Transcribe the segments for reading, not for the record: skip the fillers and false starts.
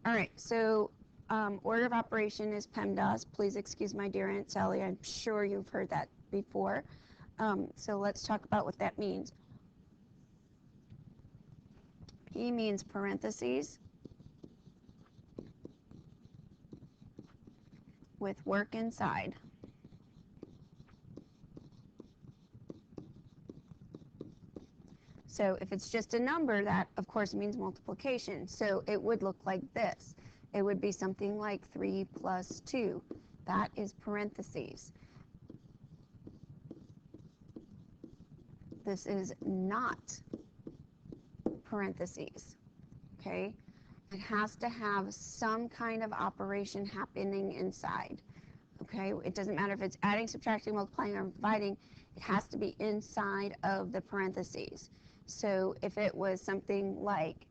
All right, so order of operation is PEMDAS. Please excuse my dear Aunt Sally. I'm sure you've heard that before. So let's talk about what that means. P means parentheses with work inside. So if it's just a number, that of course means multiplication. So it would look like this. It would be something like 3 plus 2. That is parentheses. This is not parentheses, okay? It has to have some kind of operation happening inside, okay? It doesn't matter if it's adding, subtracting, multiplying, or dividing. It has to be inside of the parentheses. So if it was something like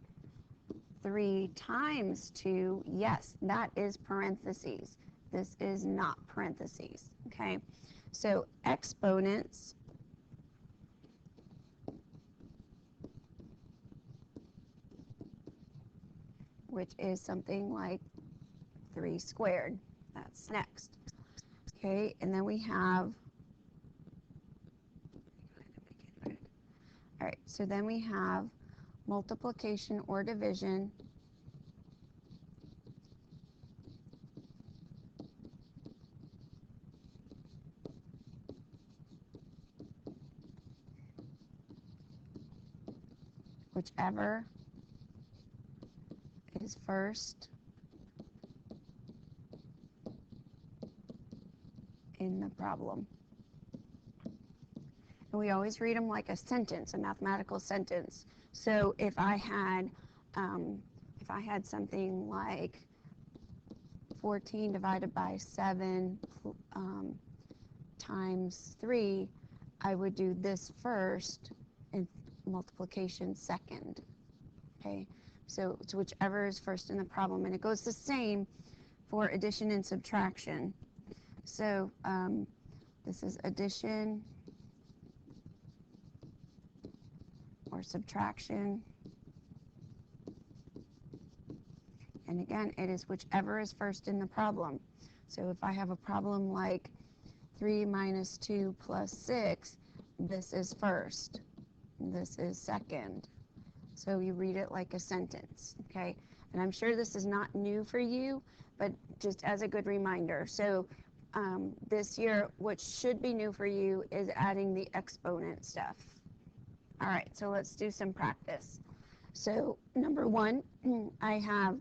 3 times 2, yes, that is parentheses. This is not parentheses, okay? So exponents which is something like 3 squared. That's next. Okay, and then we have, all right, so then we have multiplication or division whichever is first in the problem. And we always read them like a sentence, a mathematical sentence. So if I had something like 14 divided by 7 times 3, I would do this first and multiplication second. Okay, so it's whichever is first in the problem, and it goes the same for addition and subtraction. So this is addition or subtraction, and again, it is whichever is first in the problem. So if I have a problem like 3 minus 2 plus 6, this is first, this is second. So you read it like a sentence, okay? And I'm sure this is not new for you, but just as a good reminder. So this year, what should be new for you is adding the exponent stuff. All right, so let's do some practice. So number 1, I have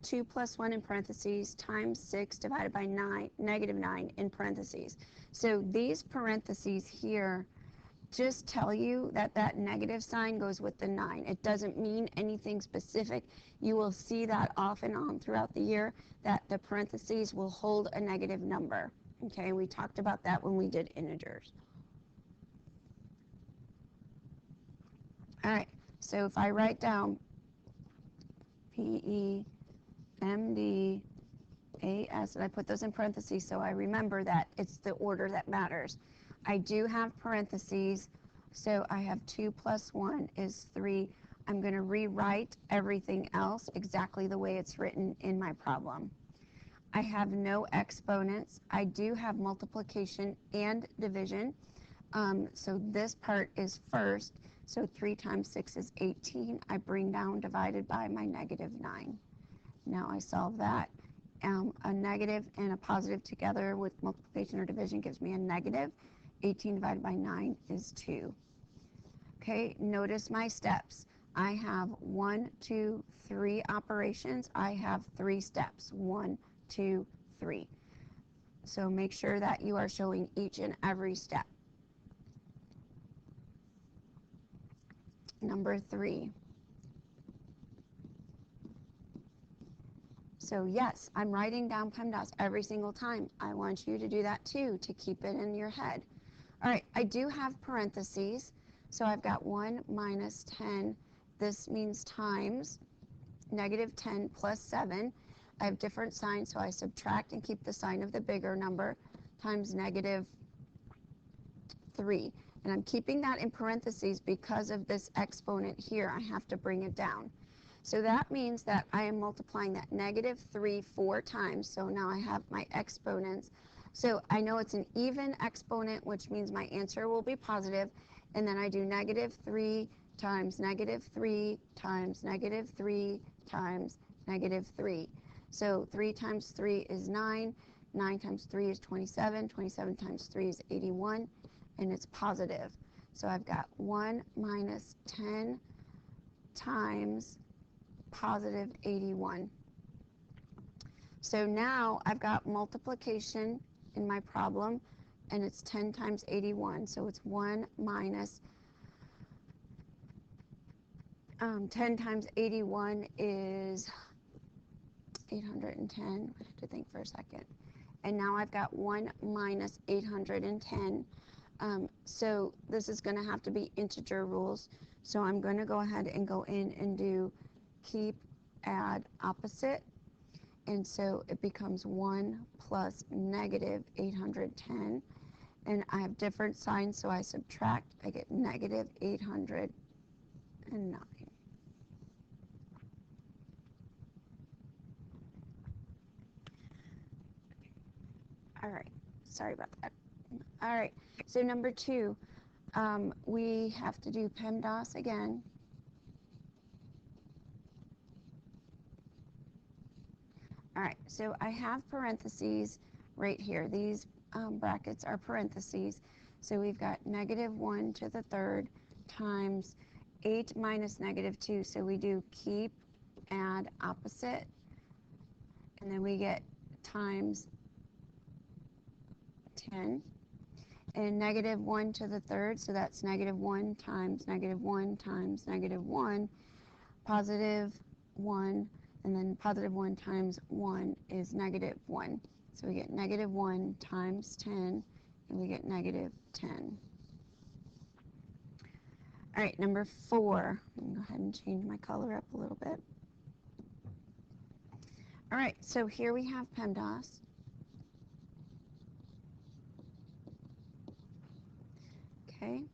2 plus 1 in parentheses times 6 divided by 9, negative 9 in parentheses. So these parentheses here just tell you that that negative sign goes with the 9. It doesn't mean anything specific. You will see that off and on throughout the year, that the parentheses will hold a negative number. Okay, we talked about that when we did integers. All right, so if I write down PEMDAS, and I put those in parentheses so I remember that it's the order that matters. I do have parentheses, so I have 2 plus 1 is 3. I'm going to rewrite everything else exactly the way it's written in my problem. I have no exponents. I do have multiplication and division, so this part is first. So 3 times 6 is 18. I bring down divided by my negative 9. Now I solve that. A negative and a positive together with multiplication or division gives me a negative. 18 divided by 9 is 2. Okay, notice my steps. I have 1, 2, 3 operations. I have 3 steps. 1, 2, 3. So make sure that you are showing each and every step. Number 3. So yes, I'm writing down PEMDAS every single time. I want you to do that too, to keep it in your head. All right, I do have parentheses. So I've got 1 minus 10. This means times negative 10 plus 7. I have different signs, so I subtract and keep the sign of the bigger number, times negative 3. And I'm keeping that in parentheses because of this exponent here. I have to bring it down. So that means that I am multiplying that negative 3 4 times. So now I have my exponents. So I know it's an even exponent, which means my answer will be positive. And then I do negative 3 times negative 3 times negative 3 times negative 3. So 3 times 3 is 9. 9 times 3 is 27. 27 times 3 is 81. And it's positive. So I've got 1 minus 10 times positive 81. So now I've got multiplication in my problem, and it's 10 times 81. So it's 1 minus 10 times 81 is 810. I have to think for a second. And now I've got 1 minus 810. So this is going to have to be integer rules. So I'm going to go ahead and go in and do keep, add, opposite. And so it becomes 1 plus negative 810. And I have different signs, so I subtract. I get negative 809. All right, sorry about that. All right, so number 2, we have to do PEMDAS again. All right, so I have parentheses right here. These brackets are parentheses. So we've got negative 1 to the third times 8 minus negative 2. So we do keep, add, opposite. And then we get times 10. And negative 1 to the third, so that's negative 1 times negative 1 times negative 1, positive 1, and then positive 1 times 1 is negative 1. So we get negative 1 times 10, and we get negative 10. All right, number 4. I'm going to go ahead and change my color up a little bit. All right, so here we have PEMDAS. Okay.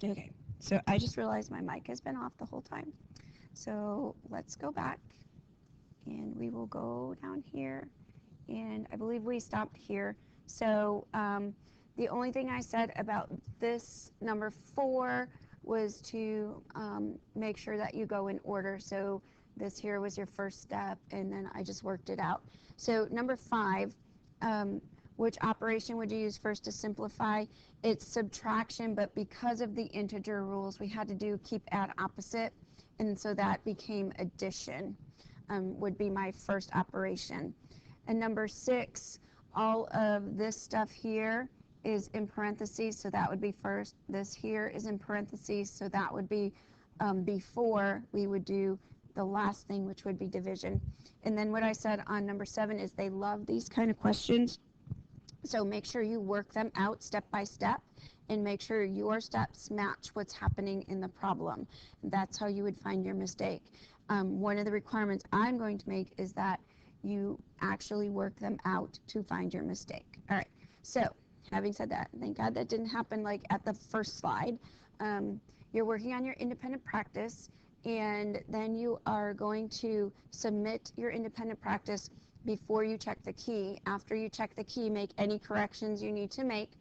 Okay, so I just realized my mic has been off the whole time. So let's go back and we will go down here, and I believe we stopped here. So the only thing I said about this number 4 was to make sure that you go in order. So this here was your first step, and then I just worked it out. So number 5, which operation would you use first to simplify? It's subtraction, but because of the integer rules, we had to do keep, add, opposite, and so that became addition. Would be my first operation. And number 6, all of this stuff here is in parentheses, so that would be first. This here is in parentheses, so that would be before we would do the last thing, which would be division. And then what I said on number 7 is they love these kind of questions, so make sure you work them out step by step and make sure your steps match what's happening in the problem. That's how you would find your mistake. One of the requirements I'm going to make is that you actually work them out to find your mistake. All right, so having said that, thank God that didn't happen like at the first slide. You're working on your independent practice, and then you are going to submit your independent practice before you check the key. After you check the key, make any corrections you need to make.